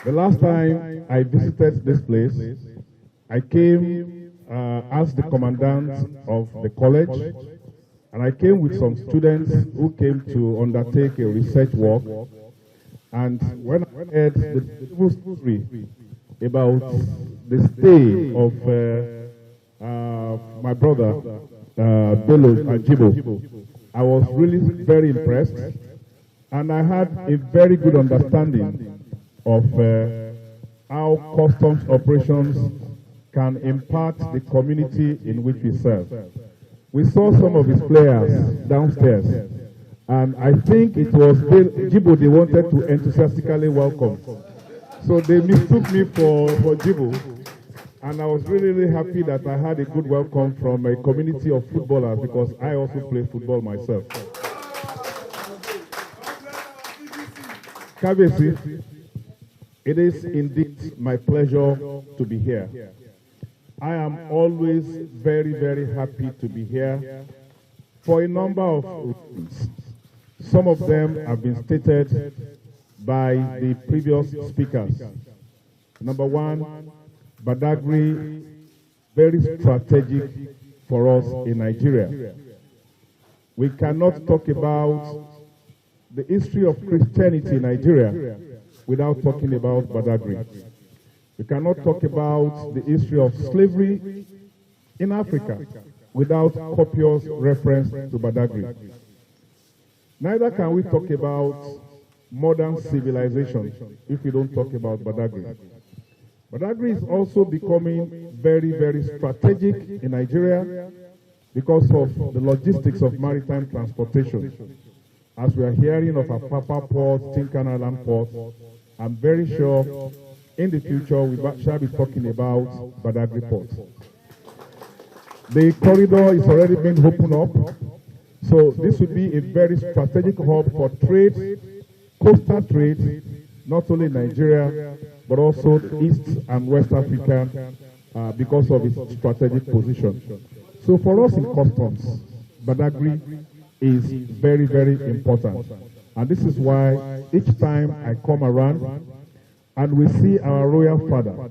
The last time I visited this place, I came as the commandant of the college, and I came with some students who came to undertake a research work. And when I heard the beautiful story about the stay of my brother, Bello Ajibo, I was really very impressed, and I had a very good understanding of how customs operations can impact the community in which we serve. We saw some of his players downstairs, and I think it was Jibo they wanted to enthusiastically welcome. So they mistook me for Jibo, and I was really, really happy that I had a good welcome from a community of footballers, because I also play football myself. Kabesi, it is indeed my pleasure to be here. I am always very, very happy to be here for a number of reasons. Some of them have been stated by the previous speakers. Number one, Badagry, very strategic for us in Nigeria. We cannot talk about the history of Christianity in Nigeria without talking about Badagry. We cannot talk about the history of slavery in Africa without copious reference to Badagry. Neither can we talk about modern civilization if we don't talk about Badagry. Badagry is also becoming very, very strategic in Nigeria because of the logistics of maritime transportation. As we are hearing of Apapa Port, Tinkan Island Port, I'm very sure in the future we shall be talking about Badagry Port. The corridor is already being opened up, so this will be a very strategic hub for trade, coastal trade, not only in Nigeria, but also East and West Africa, because of its strategic position. So for us in customs, Badagry is very, very important. And this is why each time I come around and we see our royal father,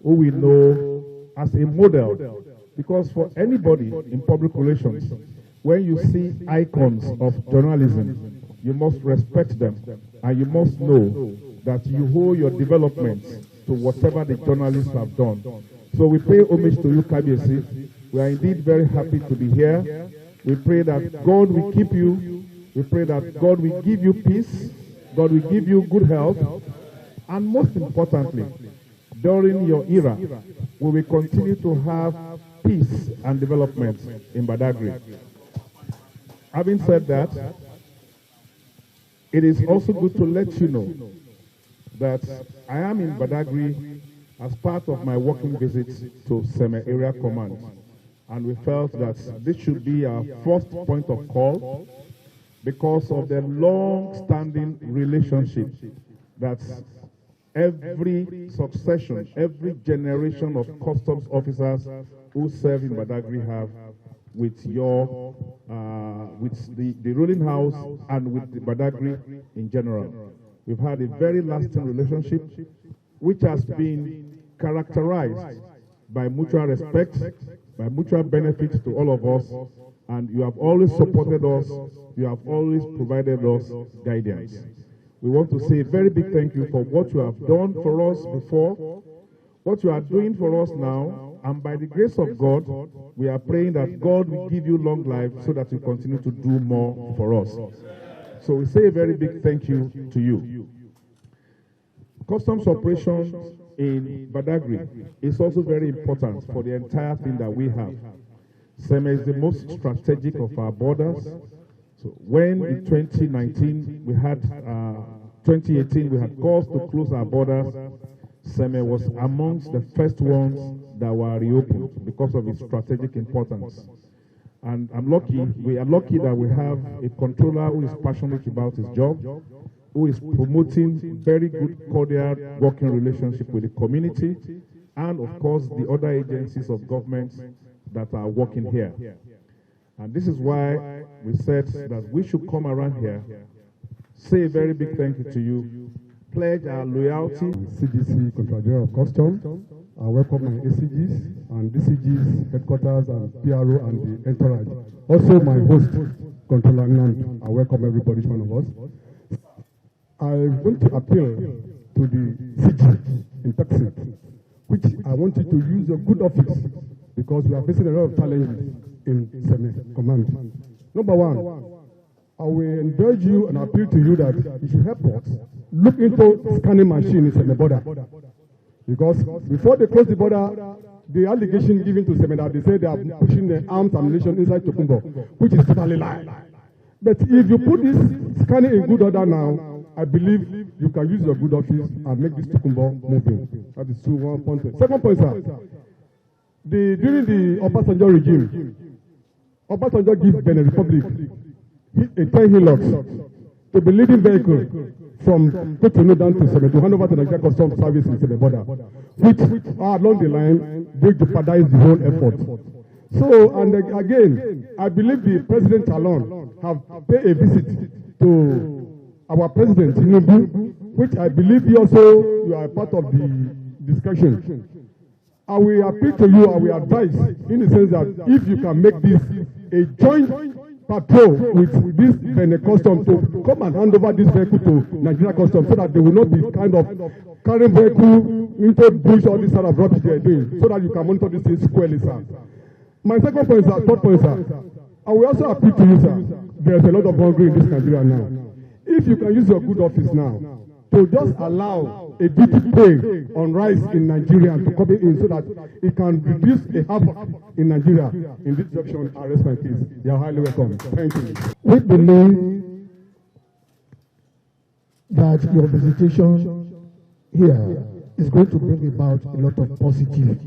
who we know as a model, because for anybody in public relations, when you see icons of journalism, you must respect them, and you must know that you owe your development to whatever the journalists have done. So we pay homage to you, Kabiyesi. We are indeed very happy to be here. We pray that God will keep you. We pray that God will give you peace. God will give you good health. And most importantly, during your era, we will continue to have peace and development in Badagry. Having said that, it is also good to let you know that I am in Badagry as part of my working visit to Seme Area Command. And we felt that this should be our first point of call because of the long-standing relationship that every succession, every generation of customs officers who serve in Badagry have with the ruling house and with the Badagry in general. We've had a very lasting relationship which has been characterized by mutual respect, by mutual benefit to all of us, and you have always supported us, you have always provided us guidance. We want to say a very big thank you for what you have done for us before, what you are doing for us now, and by the grace of God, we are praying that God will give you long life so that you continue to do more for us. So we say a very big thank you to you. Customs operations in Badagry is also very important for the entire thing that we have. Seme is the most strategic of our borders. So when in 2019 we had, 2018 we had calls to close our borders, Seme was amongst the first ones that were reopened because of its strategic importance. And we are lucky that we have a controller who is passionate about his job, who is promoting very good cordial working relationship with the community, and of course the other agencies of government that are working here. And this is why we said that we should come around here, say a very big thank you to you, pledge our loyalty. CDC Comptroller-General of Customs, I welcome my ACGs and DCGs headquarters and PRO and the entourage. Also my host, Controller Nnadi. I welcome everybody, each one of us. I want to appeal to the CG in Texas, which I want you to use your good office because we are facing a lot of challenges in Seme Command. Number one, I will encourage you and appeal to you that you should help us look into scanning machine in Seme border. Because before they close the border, the allegation given to Seme that they say they are pushing the arms ammunition inside Tokumbo, which is totally lie. But if you put this scanning in good order now, I believe you can use your good office and make this Tokumbo moving. That is true, 1 point. Second point, sir. During the Oba Saliu regime, Oba Saliu gave Benin Republic a 10 hillocks to be leading vehicle from Petrol down to Seme to hand over to Nigerian Customs Service in the border, which along the line they jeopardize the whole effort. So, and again, I believe the president alone have paid a visit to our president Tinubu, which I believe you are a part of the discussion. I will appeal to you, I will advise in the sense that if you can make this a joint patrol with this Benin Customs to come and hand over this vehicle to Nigerian Customs so that they will not be kind of carrying vehicle into bush all this sort of rubbish they are doing, so that you can monitor this thing squarely, sir. My second point, sir, third point, sir. I will also appeal to you, sir. There is a lot of hungry in this Nigeria now. If you can use your good office now to just allow a duty pay on rice in Nigeria to come in so that it can reduce a havoc in Nigeria. In this section, I rest my case. You are highly welcome. Thank you. We believe that your visitation here is going to bring about a lot of positive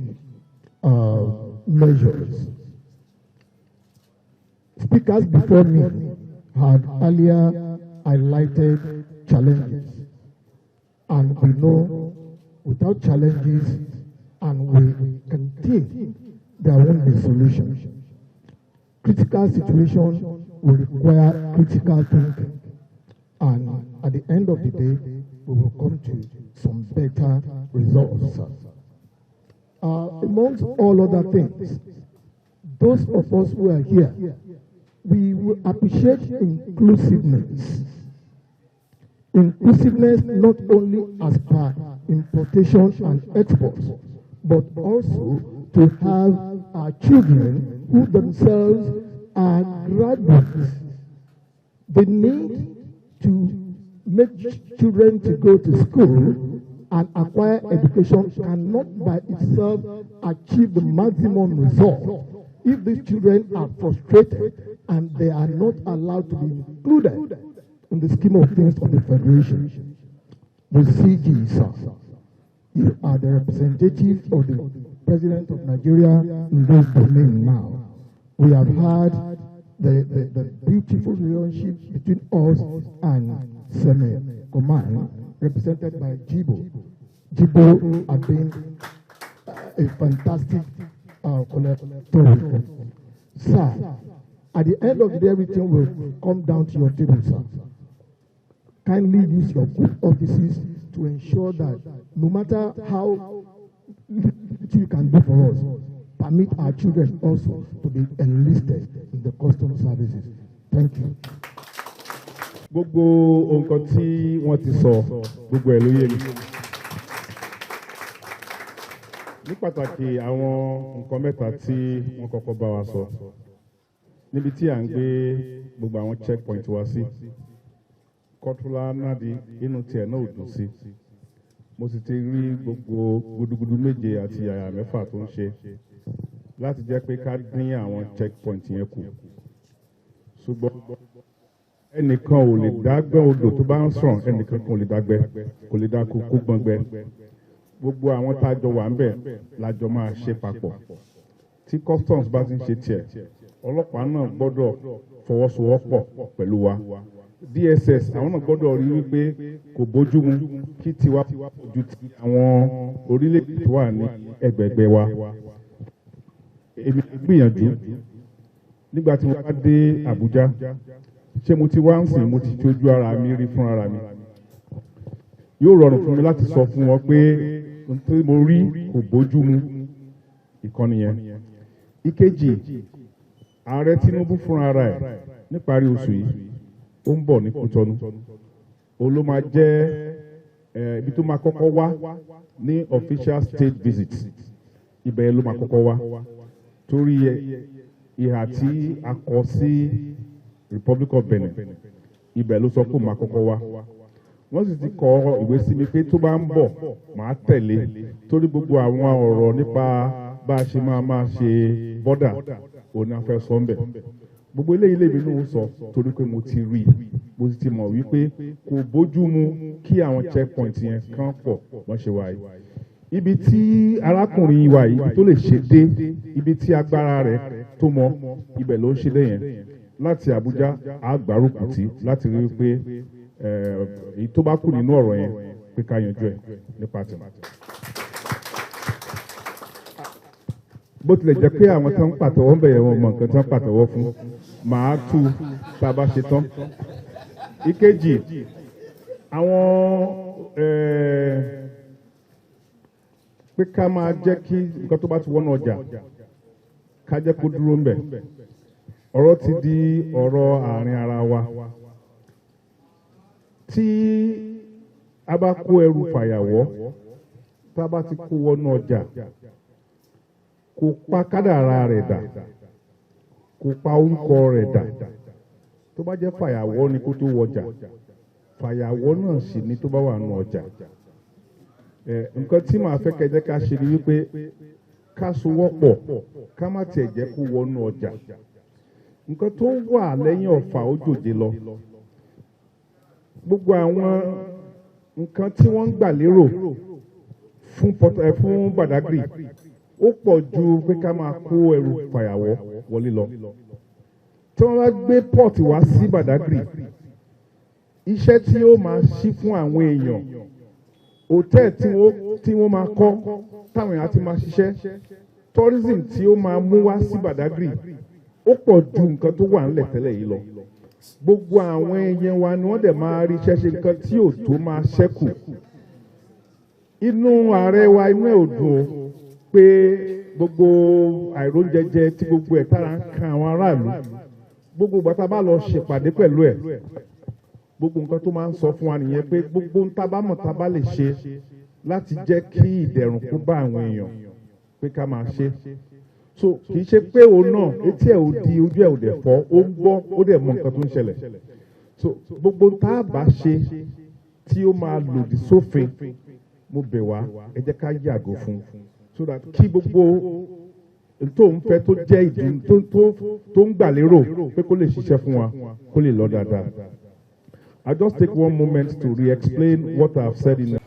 measures. Speakers before me had earlier highlighted challenges. And we know without challenges and we can think there won't be solutions. Critical situations will require critical thinking. And at the end of the day, we will come to some better results. Amongst all other things, those of us who are here, we will appreciate inclusiveness. Inclusiveness not only as per importation and exports, but also to have our children who themselves are graduates. The need to make children to go to school and acquire education cannot by itself achieve the maximum result if these children are frustrated and they are not allowed to be included in the scheme of things of the Federation. The CG, sir, you are the representative of the President of Nigeria in this domain now. We have had the beautiful relationship between us and Seme Command, represented by Jibo. Jibo has been a fantastic collaborator. Sir, at the end of the day, everything will come down to your table, sir. Kindly use your good offices to ensure that no matter how little you can do for us, permit our children also to be enlisted in the customs services. Thank you. Gbogbo nǹkan tí wọ́n ti sọ, gbogbo ẹ̀ ló yé mi. Ní pàtàkì àwọn nǹkan mẹ́ta tí wọ́n kọ́kọ́ bá wa sọ. Níbi tí à ń gbé gbogbo àwọn checkpoint wa sí. Kọ́túlá Nnadi inú tiẹ̀ náà ò dùn sí. Mo sì ti rí gbogbo gudugudu méje àti yàyà mẹ́fà tó ń ṣe. láti jẹ́ pé ká dín àwọn checkpoint yẹn kù. Ṣùgbọ́n ẹnìkan ò lè dágbẹ́ odò tó bá ń sàn, ẹnìkan kò lè dágbẹ́, kò lè dá kó gbọ́ngbẹ́. Gbogbo àwọn tá a jọ wà ń bẹ̀ lájọ máa ṣe papọ̀. Tí customs bá ti ń ṣe tiẹ̀, ọlọ́pàá náà gbọ́dọ̀ fọwọ́sowọ́pọ̀ pẹ̀lú wa. DSS àwọn náà gbọ́dọ̀ rí wípé kò bójúmu kí tiwa ju ti àwọn orílẹ̀-èdè tó wà ní ẹgbẹ̀gbẹ̀ wa. Èmi gbìyànjú nígbà tí mo bá dé Àbújá, ṣé mo ti wá ń sìn, mo ti tójú ara mi rí fún ara mi. Yóò rọrùn fún mi láti sọ fún wọn pé ohun tí mo rí kò bójúmu. Ìkànnì yẹn. Ìkejì, ààrẹ Tinubu fúnra rẹ̀ níparí oṣù yìí ó ń bọ̀ ní Kútọ́nù. Òun ló máa jẹ́ ibi tó máa kọ́kọ́ wá ní official state visit. Ibẹ̀ ló máa kọ́kọ́ wá torí ìhà tí a kọ sí Republic of Benin. Ibẹ̀ ló sọ pé ó máa kọ́kọ́ wá. Wọ́n sì ti kọ ìwé sí mi pé tó bá ń bọ̀ màá tẹ̀lé torí gbogbo àwọn ọ̀rọ̀ nípa bá a ṣe máa ṣe bọ́dà òun náà fẹ́ sọ ń bẹ̀. Gbogbo eléyìí lèmi náà sọ torí pé mo ti rí, mo sì ti mọ̀ wípé kò bójú mu kí àwọn checkpoint yẹn kàn pọ̀ wọ́n ṣe wáyé. Ibi tí arákùnrin wa yìí tó lè ṣe dé, ibi tí agbára rẹ̀ tó mọ, ibẹ̀ ló ń ṣe dé yẹn. Láti Àbújá àgbárùkùtì láti rí wípé èyí tó bá kù nínú ọ̀rọ̀ yẹn pé ká yanjú ẹ̀ nípa tẹ̀mọ̀. Bó tilẹ̀ jẹ́ pé àwọn tó ń pàtẹ́wọ́ ń bẹ̀yẹ̀ wọn mọ̀ nǹkan tó ń pàtẹ́wọ́ fún, màá tú tá a bá ṣe tán. Ìkejì, àwọn pé ká máa jẹ́ kí nǹkan tó bá ti wọ́nà ọjà ká jẹ́ kó dúró ń bẹ̀. Ọ̀rọ̀ ti di ọ̀rọ̀ àárín ara wa. Tí a bá kó ẹrù fàyàwọ́, tá a bá ti kó wọnú ọjà, kò pa kádàrá rẹ̀ dà, kò pa orúkọ rẹ̀ dà. Tó bá jẹ́ fàyàwọ́ ni kó tó wọjà, fàyàwọ́ náà sì ni tó bá wà nù ọjà. Nǹkan tí màá fẹ́ kẹjẹ́ ká ṣe ni wípé ká sowọ́pọ̀, ká má tiẹ̀ jẹ́ kó wọnú ọjà. Nǹkan tó wà lẹ́yìn ọ̀fà ó jòjé lọ. Gbogbo àwọn nǹkan tí wọ́n ń gbà lérò fún Badagry ó pọ̀ ju pé ká máa kó ẹrù fàyàwọ́ wọlé lọ. Tí wọ́n bá gbé port wá sí Badagry, iṣẹ́ tí ó máa ṣí fún àwọn èèyàn, hòtẹ́ẹ̀ tí wọ́n máa kọ́ táwọn èèyàn ti máa ṣiṣẹ́, tourism tí ó máa mú wá sí Badagry ó pọ̀ ju nǹkan tó wà ńlẹ̀ tẹ́lẹ̀ yìí lọ. Gbogbo àwọn èèyàn wa ni wọ́n dẹ̀ máa rí iṣẹ́ ṣe, nǹkan tí ò tó máa ṣẹ́kù. Inú ààrẹ wa inú ẹ̀ ò dùn o pé gbogbo àìróúnjẹjẹ tí gbogbo ẹ̀ tára ń kan àwọn aráàlú, gbogbo ìgbà tá a bá lọ ṣèpàdé pẹ̀lú ẹ̀, gbogbo nǹkan tó máa ń sọ fún wa nìyẹn pé gbogbo ń tá bá mọ̀ tá bá lè ṣe láti jẹ́ kí ìdẹ̀rùn kó bá àwọn èèyàn pé ká máa ṣe. So kì í ṣe pé òun náà etí ẹ̀ ò di, ojú ẹ̀ ò dẹ̀ fọ́, ó ń gbọ́, ó dẹ̀ mọ nǹkan tó ń ṣẹlẹ̀. So gbogbo tá a bá ṣe tí ó máa lòdì sófin, mo bẹ̀ wá ẹ jẹ́ ká yàgò fún, so that kí gbogbo tó ń fẹ́ tó jẹ́ ìdí tó ń gbà lérò pé kó lè ṣiṣẹ́ fún wa kó lè lọ dáadáa. I just take one moment to re-explain what I have said in.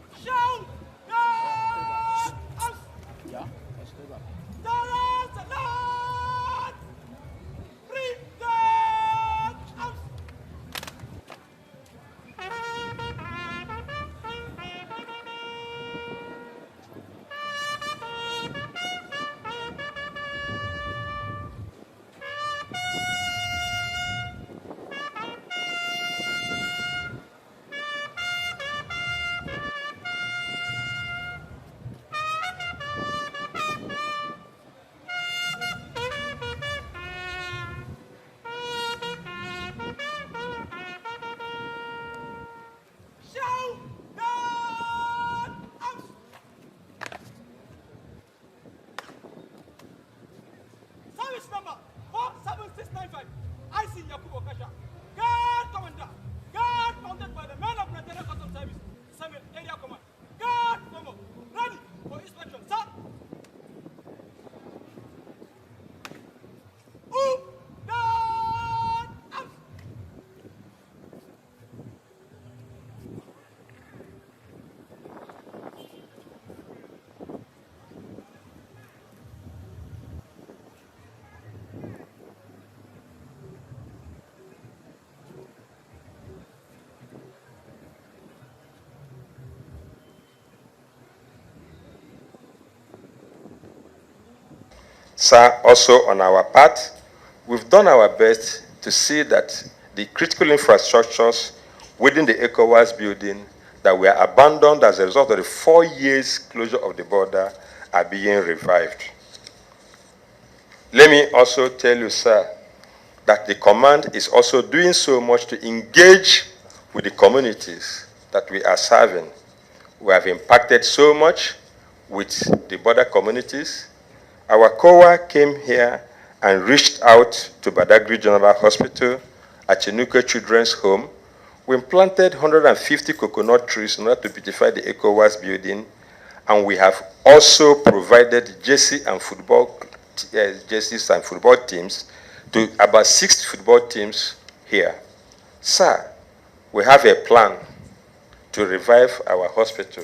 Sir, also on our part, we've done our best to see that the critical infrastructures within the ECOWAS building that were abandoned as a result of the 4 years closure of the border are being revived. Let me also tell you, sir, that the command is also doing so much to engage with the communities that we are serving. We have impacted so much with the border communities. Our COA came here and reached out to Badagry General Hospital, Achinuke Children's Home. We planted 150 coconut trees in order to beautify the ECOWAS building, and we have also provided jerseys and football teams to about 6 football teams here. Sir, we have a plan to revive our hospital.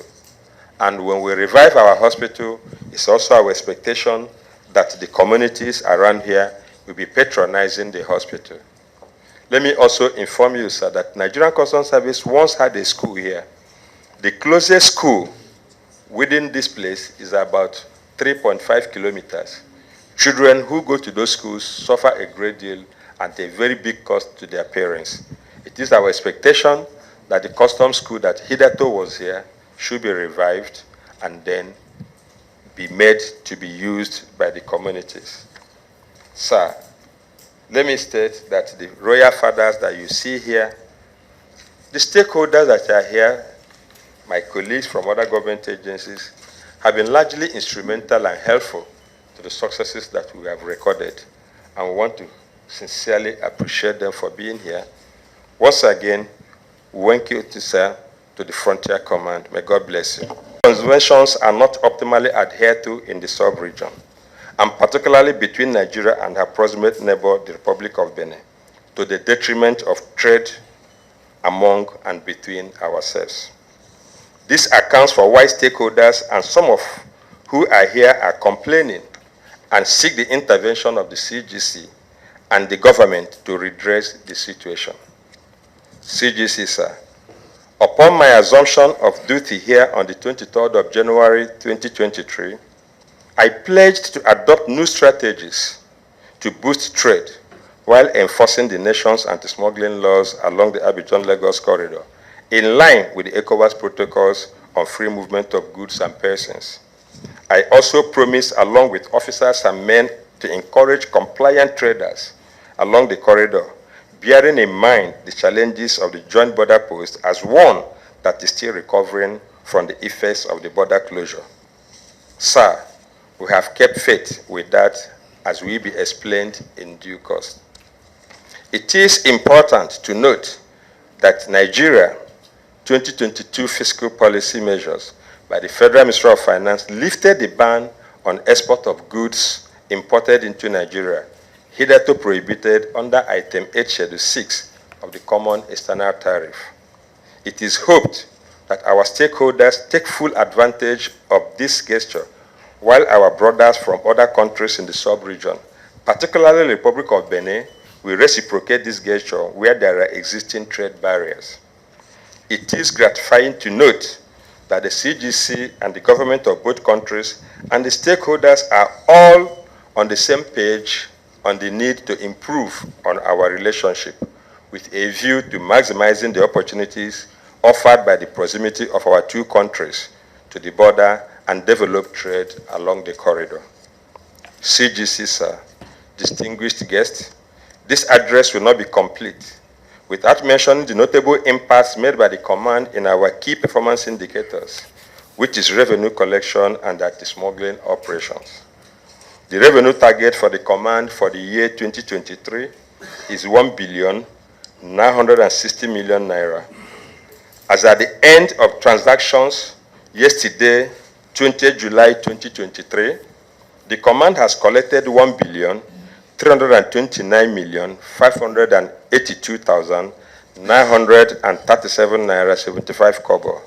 And when we revive our hospital, it's also our expectation that the communities around here will be patronizing the hospital. Let me also inform you, sir, that Nigerian Customs Service once had a school here. The closest school within this place is about 3.5 kilometers. Children who go to those schools suffer a great deal at a very big cost to their parents. It is our expectation that the customs school that hitherto was here should be revived and then be made to be used by the communities. Sir, let me state that the royal fathers that you see here, the stakeholders that are here, my colleagues from other government agencies, have been largely instrumental and helpful to the successes that we have recorded. And we want to sincerely appreciate them for being here. Once again, we thank you, sir, to the Frontier Command. May God bless you. Conventions are not optimally adhered to in the sub-region, and particularly between Nigeria and her proximate neighbor, the Republic of Benin, to the detriment of trade among and between ourselves. This accounts for why stakeholders and some of who are here are complaining and seek the intervention of the CGC and the government to redress the situation. CGC, sir, upon my assumption of duty here on the 23rd of January 2023, I pledged to adopt new strategies to boost trade while enforcing the nation's anti-smuggling laws along the Abidjan-Lagos corridor, in line with the ECOWAS protocols on free movement of goods and persons. I also promised, along with officers and men, to encourage compliant traders along the corridor, bearing in mind the challenges of the joint border post as one that is still recovering from the effects of the border closure. Sir, we have kept faith with that, as will be explained in due course. It is important to note that Nigeria 2022 fiscal policy measures by the Federal Ministry of Finance lifted the ban on export of goods imported into Nigeria, hitherto prohibited under Item 8, Schedule 6 of the Common External Tariff. It is hoped that our stakeholders take full advantage of this gesture, while our brothers from other countries in the sub-region, particularly the Republic of Benin, will reciprocate this gesture where there are existing trade barriers. It is gratifying to note that the CGC and the government of both countries and the stakeholders are all on the same page on the need to improve on our relationship with a view to maximizing the opportunities offered by the proximity of our two countries to the border and develop trade along the corridor. CGC, sir, distinguished guests, this address will not be complete without mentioning the notable impacts made by the command in our key performance indicators, which is revenue collection and anti-smuggling operations. The revenue target for the command for the year 2023 is 1,960 million naira. As at the end of transactions yesterday, 20 July 2023, the command has collected 1,329,582,937 naira 75 kobo.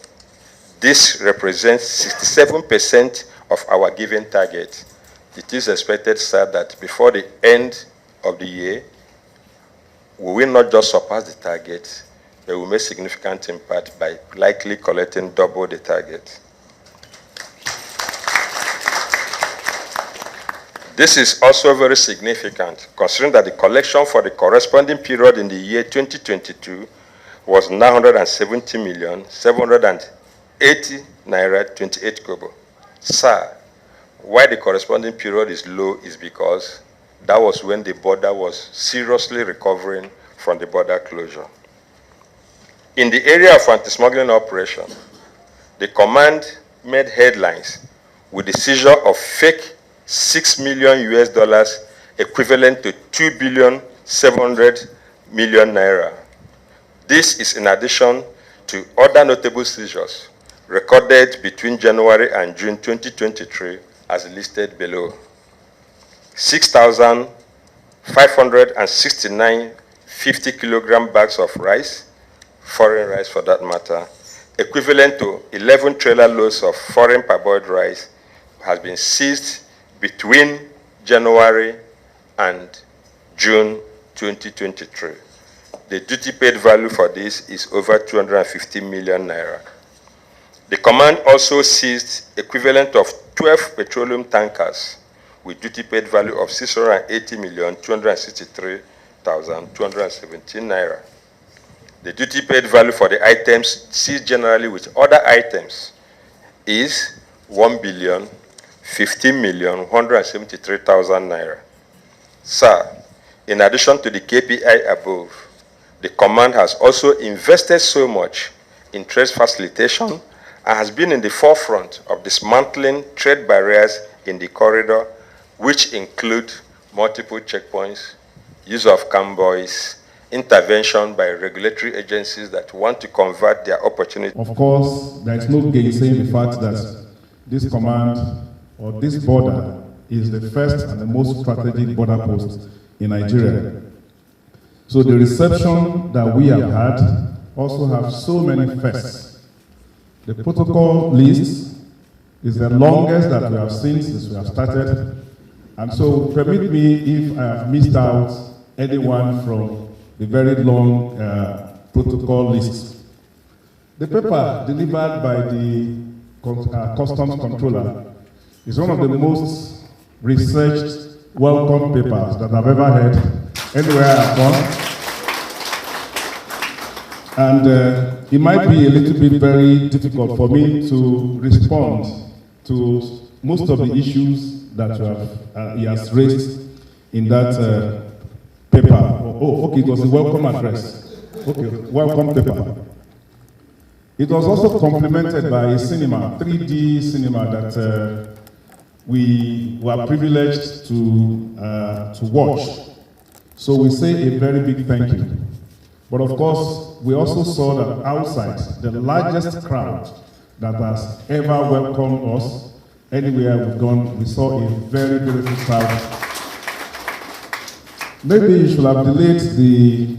This represents 67% of our given target. It is expected, sir, that before the end of the year, we will not just surpass the target, but we will make significant impact by likely collecting double the target. This is also very significant, considering that the collection for the corresponding period in the year 2022 was 970,780 naira 28 kobo. Sir, why the corresponding period is low is because that was when the border was seriously recovering from the border closure. In the area of anti-smuggling operation, the command made headlines with the seizure of fake $6 million equivalent to 2,700 million naira. This is in addition to other notable seizures recorded between January and June 2023 as listed below. 6,569 50-kilogram bags of rice, foreign rice for that matter, equivalent to 11 trailer loads of foreign parboiled rice, has been seized between January and June 2023. The duty paid value for this is over 250 million naira. The command also seized equivalent of 12 petroleum tankers with duty paid value of 680,263,217 naira. The duty paid value for the items seized generally with other items is 1,015,173,000 naira. Sir, in addition to the KPI above, the command has also invested so much in trade facilitation and has been in the forefront of dismantling trade barriers in the corridor, which include multiple checkpoints, use of convoys, intervention by regulatory agencies that want to convert their opportunities. Of course, there is no gainsaying the fact that this command or this border is the first and the most strategic border post in Nigeria. So the reception that we have had also have so many firsts. The protocol list is the longest that we have seen since we have started. And so permit me if I have missed out anyone from the very long protocol list. The paper delivered by the Customs Controller is one of the most researched, welcome papers that I've ever heard anywhere I've gone. And it might be a little bit very difficult for me to respond to most of the issues that he has raised in that paper. Okay, it was a welcome address. Okay, welcome paper. It was also complemented by a cinema, 3D cinema that we were privileged to watch. So we say a very big thank you. But of course, we also saw that outside, the largest crowd that has ever welcomed us, anywhere we've gone, we saw a very beautiful crowd. Maybe you should have delayed the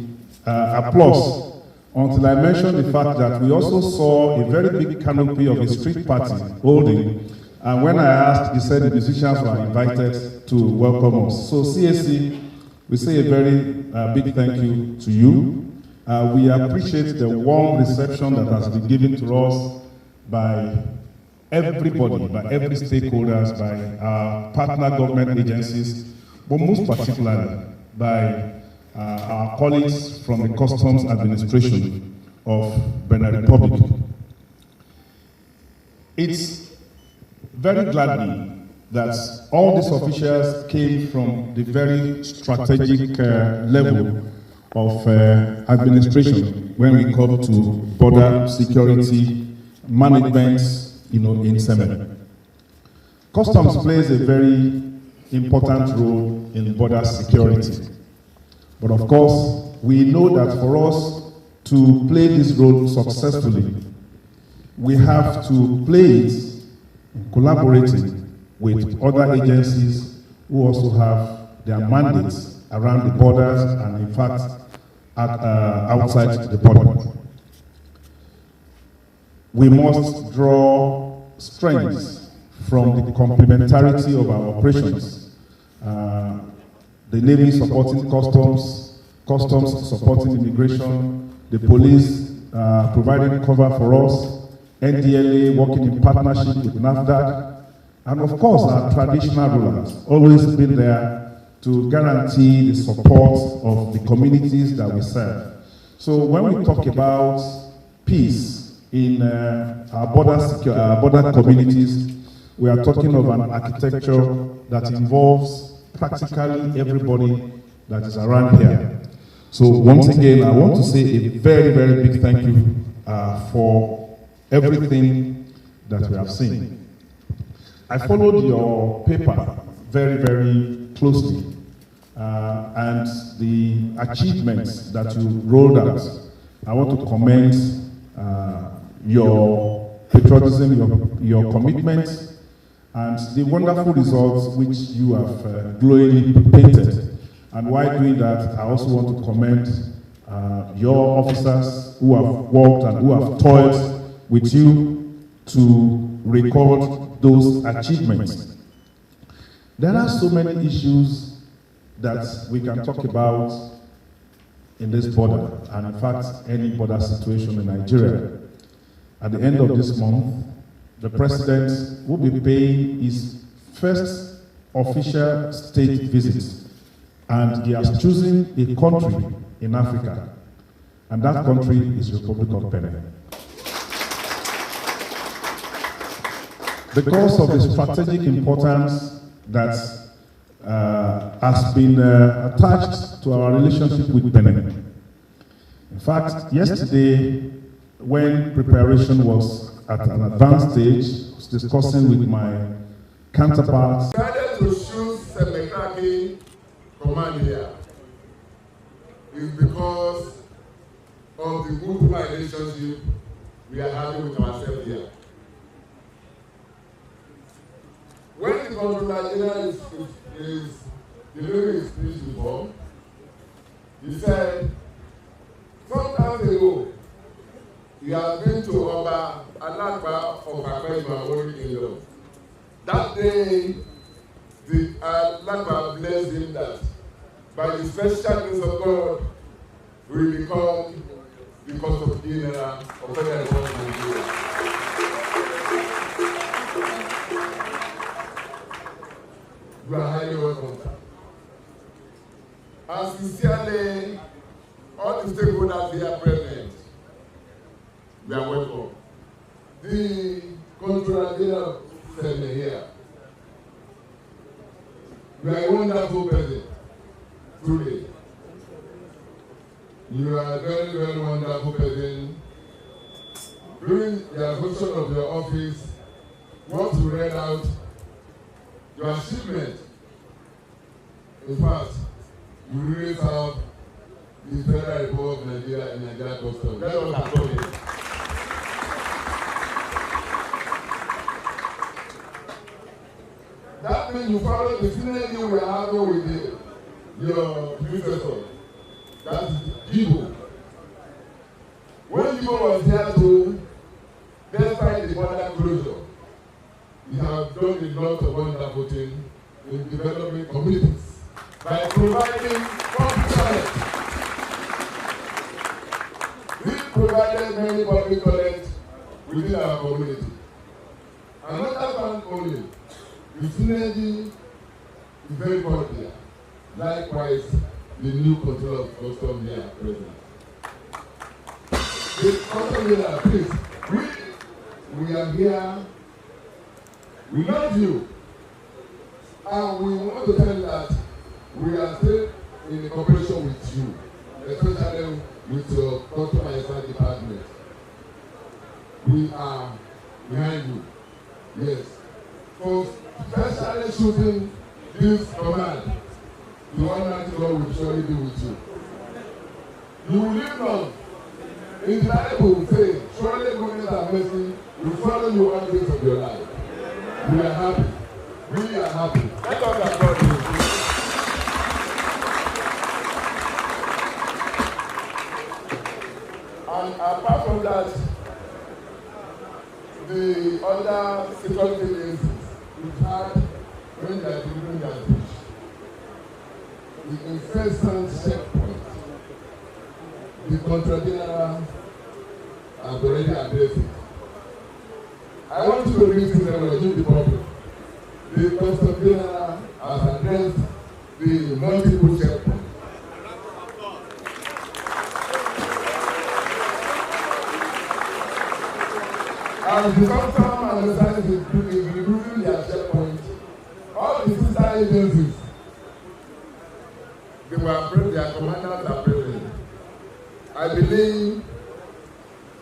applause until I mentioned the fact that we also saw a very big canopy of a street party holding. And when I asked, he said the musicians were invited to welcome us. So CAC, we say a very big thank you to you. We appreciate the warm reception that has been given to us by everybody, by every stakeholders, by our partner government agencies, but most particularly by our colleagues from the Customs Administration of Benin Republic. It's very gladly that all these officials came from the very strategic level of administration when we come to border security management, in Seme. Customs plays a very important role in border security. But of course, we know that for us to play this role successfully, we have to play it collaborating with other agencies who also have their mandates around the borders and in fact outside the border. We must draw strengths from the complementarity of our operations. The Navy supporting customs, customs supporting immigration, the police providing cover for us, NDLA working in partnership with NAFDAC, And of course, our traditional rulers always been there to guarantee the support of the communities that we serve. So when we talk about peace in our border communities, we are talking of an architecture that involves practically everybody that is around here. So once again, I want to say a very, very big thank you for everything that we have seen. I followed your paper very, very closely, and the achievements that you rolled out. I want to commend your patriotism, your commitment, and the wonderful results which you have glowingly painted. And while doing that, I also want to commend your officers who have worked and who have toiled with you to record those achievements. There are so many issues that we can talk about in this border, and in fact, any border situation in Nigeria. At the end of this month, the President will be paying his first official state visit, and he has chosen a country in Africa, and that country is Republic of Benin. Because of the strategic importance that has been attached to our relationship with Benin. In fact, yesterday, when preparation was at an advanced stage, I was discussing with my counterparts. I decided to choose Seme command here is because of the good relationship we are having with ourselves here. When the Comptroller-General is delivering his speech before, he said, some time ago, he has been to Oba Saliu Babatunde Kingdom. That day, the Alakba blessed him that by the special grace of God, we will become the Comptroller-General of Nigeria. You are highly welcome. And sincerely, all the stakeholders here present, we are welcome. The Comptroller-General Seme here. You are a wonderful person, truly. You are a very, very wonderful person. During the function of your office, what you read out, your achievement, in fact, you really have the Federal Republic of Nigeria and Nigerian Customs. Let us applaud it. That means you follow the synergy we are having with your predecessor. That's Ibo. When Ibo was here to despite the border closure, we have done a lot of wonderful things in developing communities by providing public toilets. We provided many public toilets within our community. Another one only, the synergy is very cordial. Likewise, the new control of custom here present. The custom here, please, we are here. We love you, and we want to tell you that we are still in cooperation with you, especially with your customer affairs department. We are behind you, yes. For especially shooting this command, the Almighty God will surely be with you. You will live long. In the Bible, say, surely goodness and mercy will follow you all the days of your life. We are happy. We are happy. Let us applaud you. And apart from that, the other security agencies we've had when they are delivering their speech, the incessant checkpoint, the Comptroller-General has already addressed it. I want you to listen to them and give the problem. the Comptroller-General has addressed the multiple checkpoints. As the custom understands improving their checkpoints, all the sister agencies, their commanders are present. I believe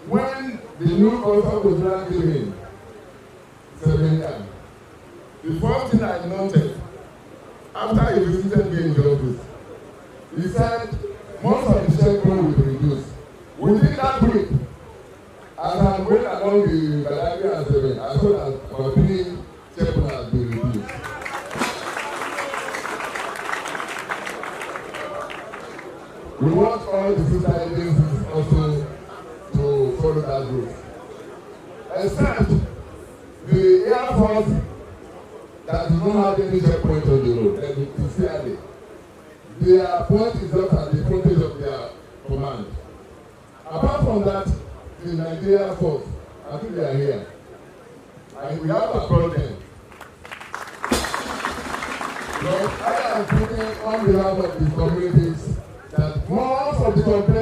when the new Comptroller-General came in, Seme, the first thing I noted after he visited me in the office, he said most of the checkpoints will be reduced. Within that week, as I went along the Badagry and Seme, I saw that our opinion checkpoint has been reduced. We want all the sister agencies also to follow that route. Except the Air Force that does not have any checkpoint on the road, and the PCLA. Their point is just at the frontage of their command. Apart from that, the Nigerian force, I think they are here. And we have a problem. But I am speaking on behalf of the communities that most of the complaints